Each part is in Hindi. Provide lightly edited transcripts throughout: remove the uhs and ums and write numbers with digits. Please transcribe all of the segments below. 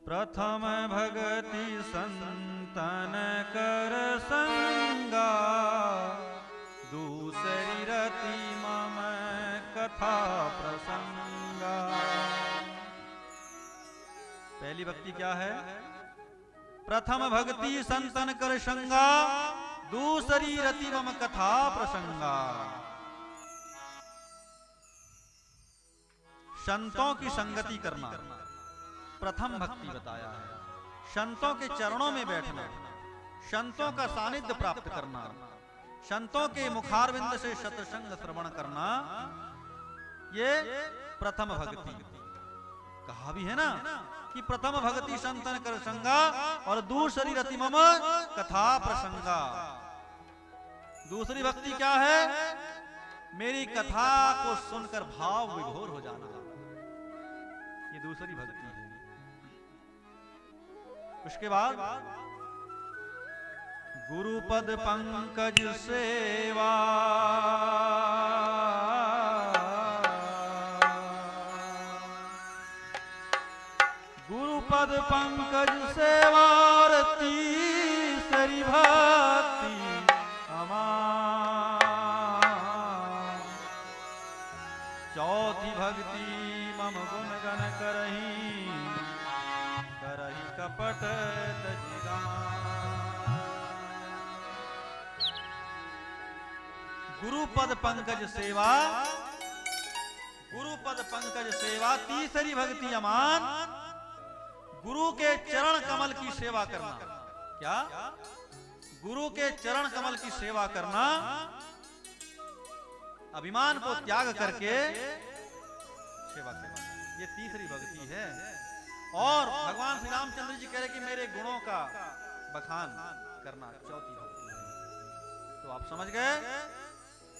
प्रथम भगति संतन कर संगा, दूसरी रति मम कथा प्रसंगा। पहली भक्ति क्या है? प्रथम भक्ति संतन कर संगा, दूसरी रति मम कथा प्रसंगा। संतों की संगति करना प्रथम भक्ति बताया है। संतों के चरणों में बैठना, संतों का सानिध्य प्राप्त करना, संतों के मुखारविंद से सत्संग श्रवण करना, ये प्रथम भक्ति। कहा भी है ना कि प्रथम भक्ति संतन कर संगा और दूसरी रति मम कथा प्रसंगा। दूसरी भक्ति क्या है? मेरी कथा को सुनकर भाव विभोर हो जाना, ये दूसरी भक्ति है। उसके बाद गुरुपद पंकज सेवा, गुरुपद पंकज सेवा और तीसरी भक्ति अमां। चौथी भक्ति मम गुण गण करही, करही कपट तजिगान। गुरुपद पंकज सेवा, गुरुपद पंकज सेवा, तीसरी भक्ति अमान। गुरु के चरण कमल की सेवा करना। क्या? गुरु के चरण कमल की सेवा करना, अभिमान को त्याग करके सेवा करना, ये तीसरी भक्ति है। और भगवान श्री रामचंद्र जी कह रहे कि मेरे गुणों का बखान करना, चौथी भक्ति है। तो आप समझ गए,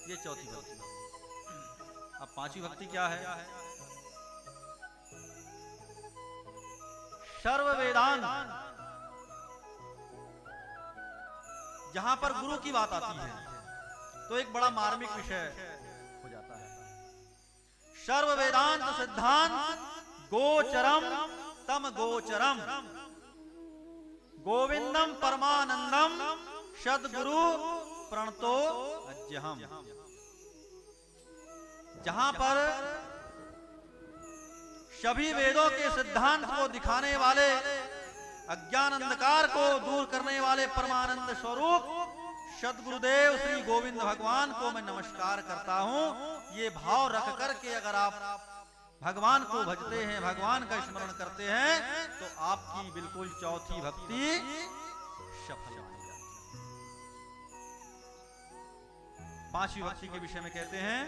ये चौथी भक्ति। अब पांचवी भक्ति क्या है? सर्व वेदांत। जहां पर गुरु की बात आती है तो एक बड़ा मार्मिक विषय हो जाता है। सर्व वेदांत सिद्धांत गोचरम तम गोचरम, गोविंदम परमानंदम सद्गुरु प्रणतो अज्यहम। जहां पर सभी वेदों के सिद्धांत को दिखाने वाले, अज्ञान अंधकार को दूर करने वाले परमानंद स्वरूप सद्गुरुदेव श्री गोविंद भगवान को मैं नमस्कार करता हूं। ये भाव रख करके अगर आप भगवान को भजते हैं, भगवान का स्मरण करते हैं, तो आपकी बिल्कुल चौथी भक्ति सफल हो जाती है। पांचवी भक्ति के विषय में कहते हैं,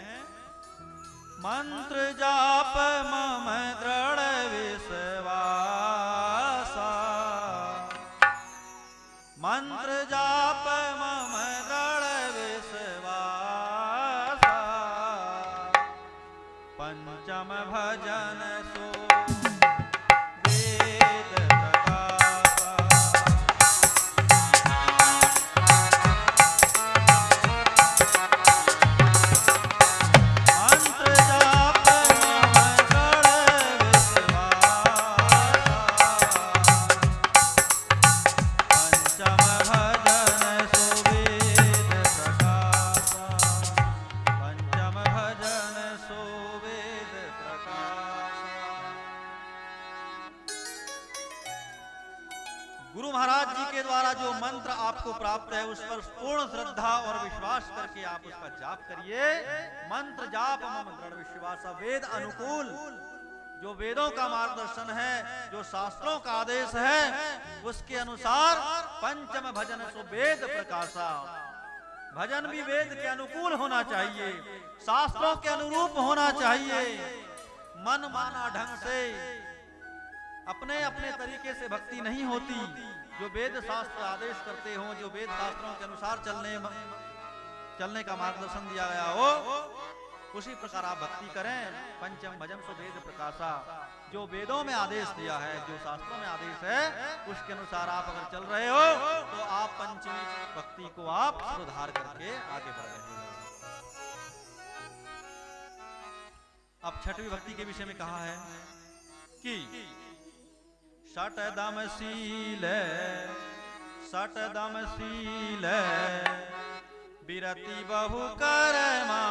मंत्र जाप मम दृढ़ विश्वासा, मंत्र जाप मम दृढ़ विश्वासा, पंचम भजन सो वेद प्रकाशा। मंत्र जाप मम दृढ़ विश्वासा, पंचम भजन सो वेद प्रकाशा, पंचम भजन सो वेद प्रकाशा। गुरु महाराज जी के द्वारा जो मंत्र आपको प्राप्त है, उस पर पूर्ण श्रद्धा और विश्वास करके आप उसका जाप करिए। मंत्र जाप मम दृढ़ विश्वास, वेद अनुकूल, जो वेदों का मार्गदर्शन है, जो शास्त्रों का आदेश है, उसके अनुसार पंचम भजन सो वेद प्रकाशा। भजन भी वेद के अनुकूल होना चाहिए, शास्त्रों के अनुरूप होना चाहिए। मन माना ढंग से, अपने अपने तरीके से भक्ति नहीं होती। जो वेद शास्त्र आदेश करते हो, जो वेद शास्त्रों के अनुसार चलने का मार्गदर्शन दिया गया हो, उसी प्रकार आप भक्ति करें। पंचम भजन सो वेद प्रकाशा, जो वेदों में आदेश दिया है, जो शास्त्रों में आदेश है, उसके अनुसार आप अगर चल रहे हो तो आप पंचमी भक्ति को आप सुधार करके आगे बढ़ रहे हैं। अब छठवीं भक्ति के विषय में कहा है कि षटदमशील षटदमशील विरति बहु कर्मा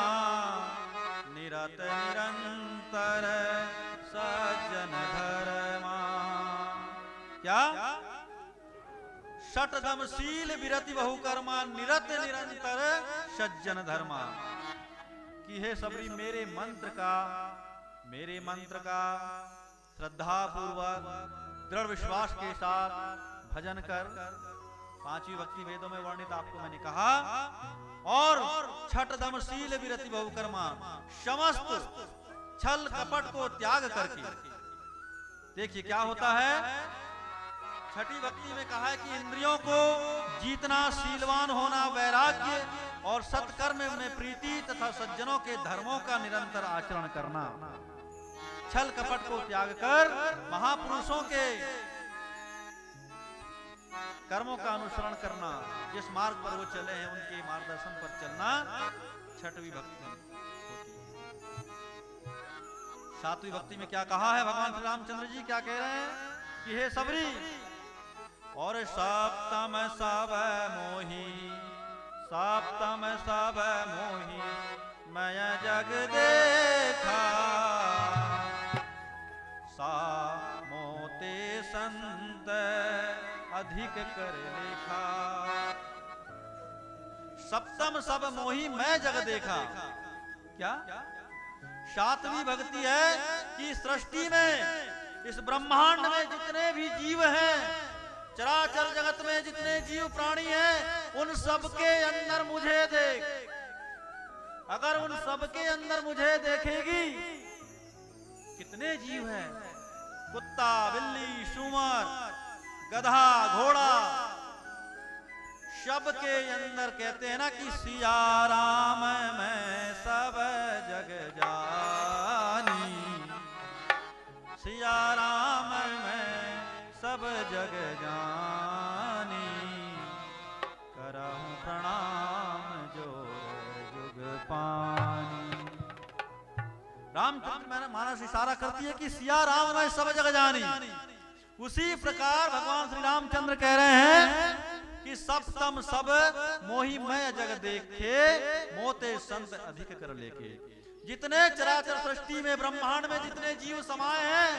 निरत निरंतर सज्जन धर्मा। क्या? षटदमशील विरति बहु कर्मा निरत निरंतर सज्जन धर्मा। कि हे सबरी मेरे मंत्र का श्रद्धा पूर्वक दृढ़ विश्वास के साथ भजन कर। पांचवी भक्ति वेदों में वर्णित आपको मैंने कहा। और षटदमशील विरति बहुकर्मा, समस्त छल कपट को त्याग करके। देखिए क्या होता है, छठी भक्ति में कहा है कि इंद्रियों को जीतना, शीलवान होना, वैराग्य और सत्कर्म में प्रीति तथा सज्जनों के धर्मों का निरंतर आचरण करना। छल कपट को त्याग कर महापुरुषों के कर्मों का अनुसरण करना, जिस मार्ग पर वो चले हैं उनके मार्गदर्शन पर चलना छठवीं भक्ति होती है। सातवीं भक्ति में क्या कहा है भगवान श्री रामचंद्र जी? क्या कह रहे हैं कि हे सबरी, और सप्तम सब मोही, सप्तम सब मोही मैं जग देखा, सा मोते संत अधिक कर लेखा। सप्तम सब मोही मैं जग देखा। क्या? सातवीं भक्ति है कि सृष्टि में, इस ब्रह्मांड में जितने भी जीव हैं, चराचर जगत में जितने जीव प्राणी हैं, उन सब के अंदर मुझे देख। अगर उन सब के अंदर मुझे देखेगी, कितने जीव हैं, कुत्ता, बिल्ली, सूअर, गधा, घोड़ा, सब के अंदर कहते हैं ना कि सिया राम मैं सब जग जानी, सिया राम मैं सब जग जानी, करहूं प्रणाम जो जुग पानी। रामचंद्र मानस इशारा करती है कि सिया राम मैं सब जग जानी। उसी प्रकार भगवान श्री रामचंद्र कह रहे हैं कि सप्तम सब मोही मैं जग देखे, मोते संत अधिक कर लेके। जितने चराचर सृष्टि में, ब्रह्मांड में जितने जीव समाये हैं,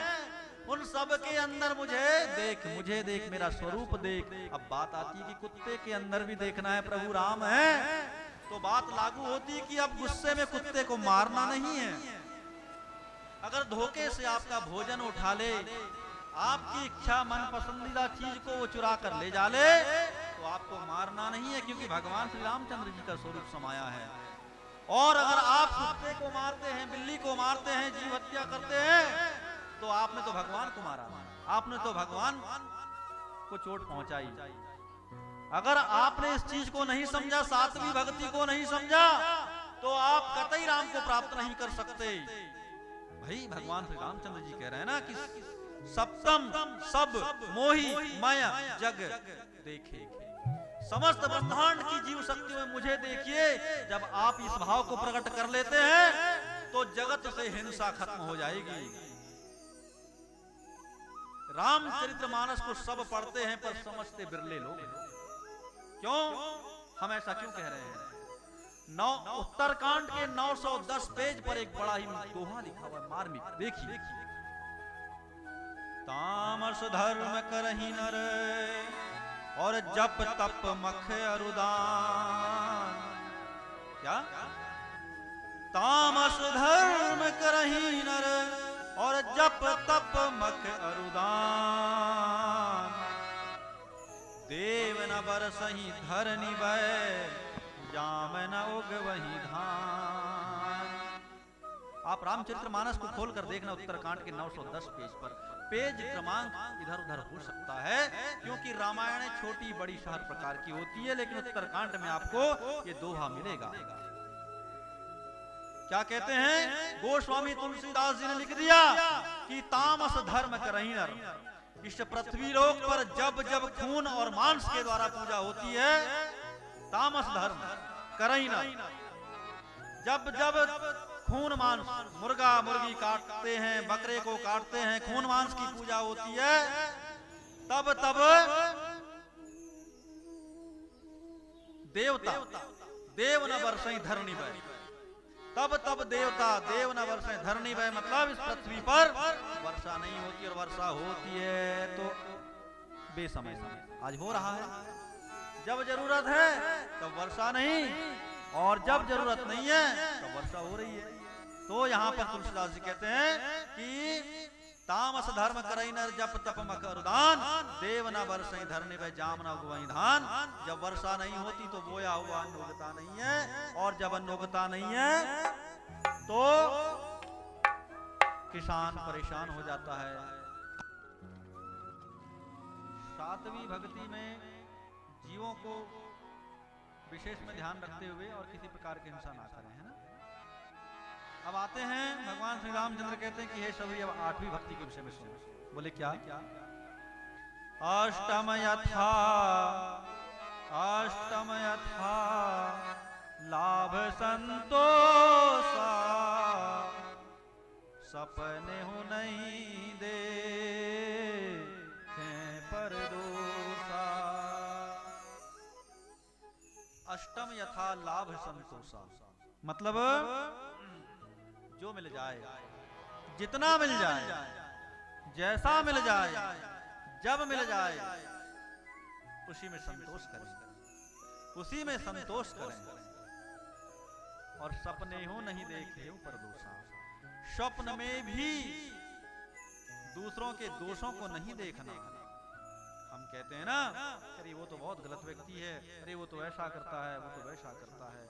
उन सब के अंदर मुझे देख, मेरा स्वरूप देख। अब बात आती है कि कुत्ते के अंदर भी देखना है प्रभु राम है, तो बात लागू होती कि अब गुस्से में कुत्ते को मारना नहीं है। अगर धोखे से आपका भोजन उठा ले, आपकी इच्छा मन पसंदीदा चीज को वो चुरा कर ले जा ले, तो आपको मारना नहीं है, क्योंकि भगवान श्री रामचंद्र जी का स्वरूप समाया है। और अगर आप कुत्ते को मारते हैं, बिल्ली को मारते हैं, जीव हत्या करते हैं, तो आपने तो भगवान को मारा, आपने तो भगवान को चोट पहुंचाई। अगर आपने इस चीज को नहीं समझा, सातवीं भक्ति को नहीं समझा, तो आप कतई राम को प्राप्त नहीं कर सकते। भाई भगवान श्री रामचंद्र जी कह रहे हैं ना कि सप्तम सब मोही माया जग देखे। समस्त ब्रह्मांड की जीव शक्ति में मुझे देखिए। जब आप इस भाव को प्रकट कर लेते हैं तो जगत से हिंसा खत्म हो जाएगी। रामचरितमानस को सब पढ़ते हैं पर समझते बिरले लोग। क्यों? हम ऐसा क्यों कह रहे हैं? उत्तरकांड के 910 पेज पर एक बड़ा ही दोहा लिखा हुआ है, मार्मिक। देखिए, तामस धर्म करहि नर और जप तप मख अरुदान। क्या? तामस धर्म करहि नर और जप तप मख अरुदान, देव न बरसहि धरनि भय, जाम न उग वही धान। आप रामचरितमानस को खोलकर देखना, उत्तरकांड के 910 पेज पर। पेज क्रमांक इधर उधर हो सकता है, क्योंकि रामायण छोटी बड़ी हर प्रकार की होती है, लेकिन उत्तरकांड में आपको ये दोहा मिलेगा। क्या कहते हैं? गोस्वामी तुलसीदास जी ने लिख दिया कि तामस धर्म करहि नर। इस पृथ्वी लोक पर जब जब खून और मांस के द्वारा पूजा होती है, तामस धर्म करहि नर। जब जब खून मांस, मुर्गा मुर्गी काटते हैं, बकरे को काटते हैं, खून मांस की पूजा होती है, तब तब देवता देव न बरसई धरणी बह, तब तब देवता देव न बरसई धरणी बह, मतलब इस पृथ्वी पर वर्षा नहीं होती, और वर्षा होती है तो बेसमय समय। आज हो रहा है, जब जरूरत है तब वर्षा नहीं, और जब जरूरत नहीं है तब वर्षा हो रही है। तो यहाँ पर तुलसीदास जी कहते हैं कि तामस धर्म करई नर जप तप मकरुदान, देव न बरसई धरणी बह जाम न उगवई धान। जब वर्षा नहीं होती तो बोया हुआ अन्न उगता नहीं है, और जब अन्न उगता नहीं है तो किसान परेशान हो जाता है। सातवीं भक्ति में जीवों को विशेष में ध्यान रखते हुए और किसी प्रकार की हिंसा ना करें, है ना। अब आते हैं भगवान श्री रामचंद्र कहते हैं कि हे सभी, अब आठवीं भक्ति के विषय में सुनो। बोले क्या? अष्टम यथा लाभ संतोषा, सपने हो नहीं दे पर दोषा। अष्टम यथा लाभ संतोषा, मतलब जो मिल जाए, जितना मिल जाए, जैसा मिल जाए, जब मिल जाए, उसी में संतोष करें, उसी में संतोष करें। और सपने हो नहीं देखे परदोषा, स्वप्न में भी दूसरों के दोषों को नहीं देखना। हम कहते हैं ना, अरे वो तो बहुत गलत व्यक्ति है, अरे वो तो ऐसा करता है, वो तो वैसा करता है।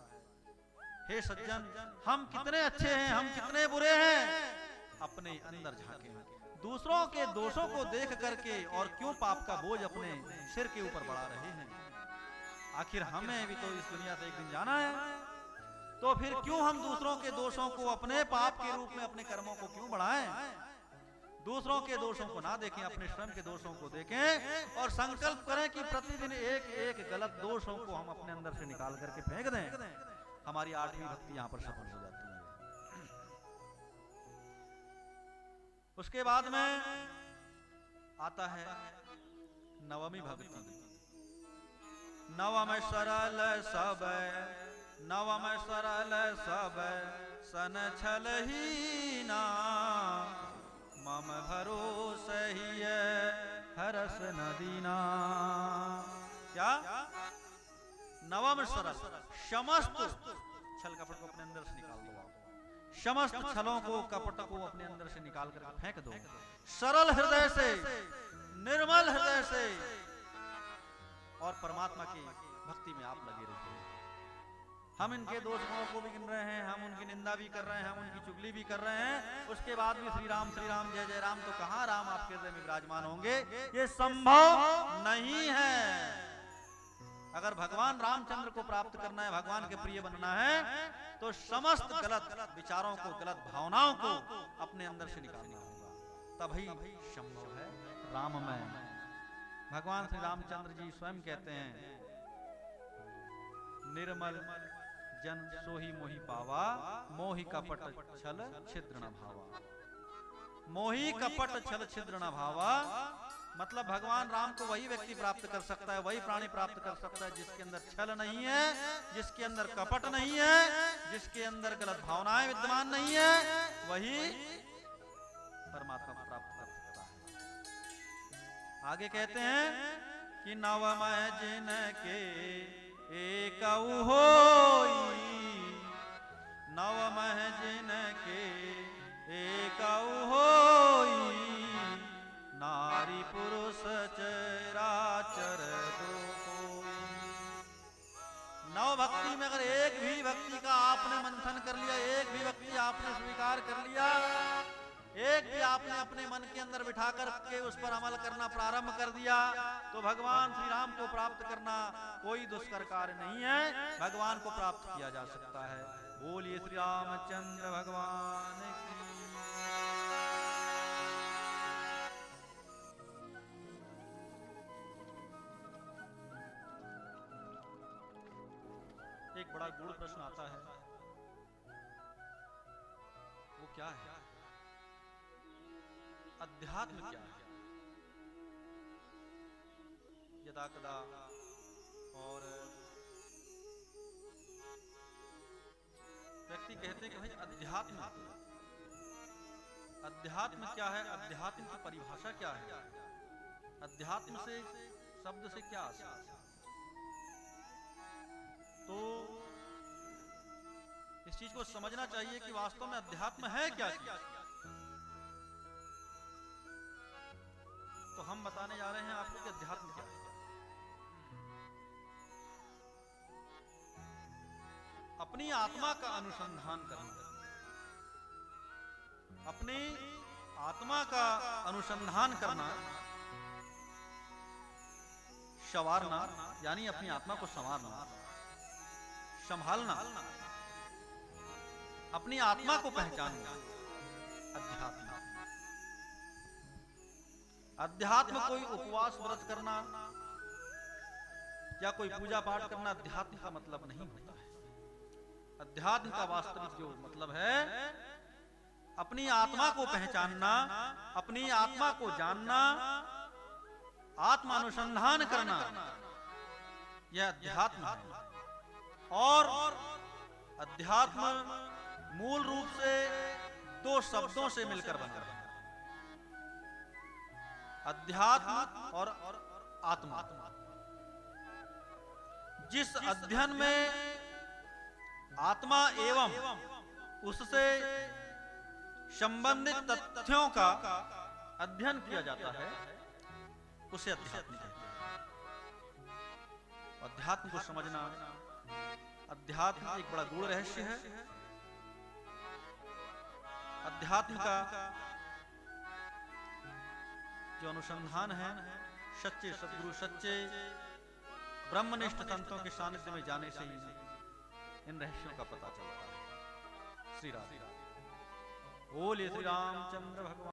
हे सज्जन, हम कितने अच्छे हैं, हम कितने बुरे हैं, अपने अंदर झांकें। दूसरों के दोषों को देख करके और क्यों पाप का बोझ अपने सिर के ऊपर बढ़ा रहे हैं। आखिर हमें भी तो इस दुनिया से एक दिन जाना है, तो फिर क्यों हम दूसरों के दोषों को अपने पाप के रूप में, अपने कर्मों को क्यों बढ़ाएं। दूसरों के दोषों को ना देखें, अपने स्वयं के दोषों को देखें, और संकल्प करें कि प्रतिदिन एक एक गलत दोषों को हम अपने अंदर से निकाल करके फेंक दें। हमारी आठवीं भक्ति यहां पर सफल हो जाती है। उसके बाद में आता है नवमी भक्ति। नवम सरल सब, नवम सरल सब, सन छल ही ना, मम भरोसे ही हरस नदीना। क्या? नवम सरल, समस्त छल कपट को अपने अंदर से निकाल दो, समस्त छलों को, कपट को अपने अंदर से निकाल कर फेंक दो। सरल हृदय से, निर्मल हृदय से, और परमात्मा की भक्ति में आप लगे रहिए। हम इनके दोषों को भी गिन रहे हैं, हम उनकी निंदा भी कर रहे हैं, हम उनकी चुगली भी कर रहे हैं, उसके बाद भी श्री राम जय जय राम, तो कहां राम आपके हृदय में विराजमान होंगे? ये संभव नहीं है। अगर भगवान रामचंद्र को प्राप्त करना है, भगवान के प्रिय बनना है, तो समस्त गलत विचारों को, गलत भावनाओं को अपने अंदर से निकालना होगा, तभी संभव है राममय। भगवान श्री रामचंद्र जी स्वयं कहते हैं, निर्मल जन सोही मोहि पावा, मोहि कपट छल छिद्र न भावा। मोहि कपट छल छिद्र न भावा, मतलब भगवान राम को वही व्यक्ति प्राप्त कर सकता है, वही प्राणी प्राप्त कर सकता है जिसके अंदर छल नहीं है, जिसके अंदर कपट नहीं है, जिसके अंदर गलत भावनाएं विद्यमान नहीं है, वही परमात्मा को प्राप्त कर सकता है। आगे कहते हैं कि नवमय जिन के एक होई, नवमय जिन के एक होई, नारी पुरुष चराचर दो कोई। नव भक्ति में अगर एक भी भक्ति का आपने मंथन कर लिया, एक भी भक्ति आपने स्वीकार कर लिया, एक भी आपने अपने मन के अंदर बिठा करके उस पर अमल करना प्रारंभ कर दिया, तो भगवान श्री राम को प्राप्त करना कोई दुष्कर कार्य नहीं है, भगवान को प्राप्त किया जा सकता है। बोलिए श्री रामचंद्र भगवान की। एक बड़ा गूढ़ प्रश्न आता है, वो क्या है? अध्यात्म क्या है? यदा कदा। और व्यक्ति कहते हैं कि भाई अध्यात्म, अध्यात्म क्या है, अध्यात्म की परिभाषा क्या है, अध्यात्म से शब्द से क्या आशय। तो इस चीज को समझना चाहिए कि वास्तव में अध्यात्म है क्या चीज। तो हम बताने जा रहे हैं आपको कि अध्यात्म क्या है। अपनी आत्मा का अनुसंधान करना, अपनी आत्मा का अनुसंधान करना, संवारना, यानी अपनी आत्मा को संवारना, संभालना, अपनी आत्मा को पहचानना, अध्यात्म। अध्यात्म कोई उपवास व्रत करना या कोई पूजा पाठ करना अध्यात्म का मतलब नहीं होता है। अध्यात्म का वास्तविक जो मतलब है, अपनी आत्मा को पहचानना, अपनी आत्मा को जानना, आत्मानुसंधान करना, यह अध्यात्म है। और अध्यात्म मूल रूप से दो शब्दों से मिलकर बना है, अध्यात्म और आत्मा। जिस अध्ययन में आत्मा एवं उससे संबंधित तथ्यों का अध्ययन किया जाता है, उसे अध्यात्म कहते हैं। अध्यात्म को समझना, अध्यात्म एक बड़ा गूढ़ रहस्य है। अध्यात्म का जो अनुसंधान है, सच्चे सद्गुरु, सच्चे ब्रह्मनिष्ठ संतों के सानिध्य में जाने से ही इन रहस्यों का पता चलता है। श्री राम। बोलिए श्री रामचंद्र भगवान।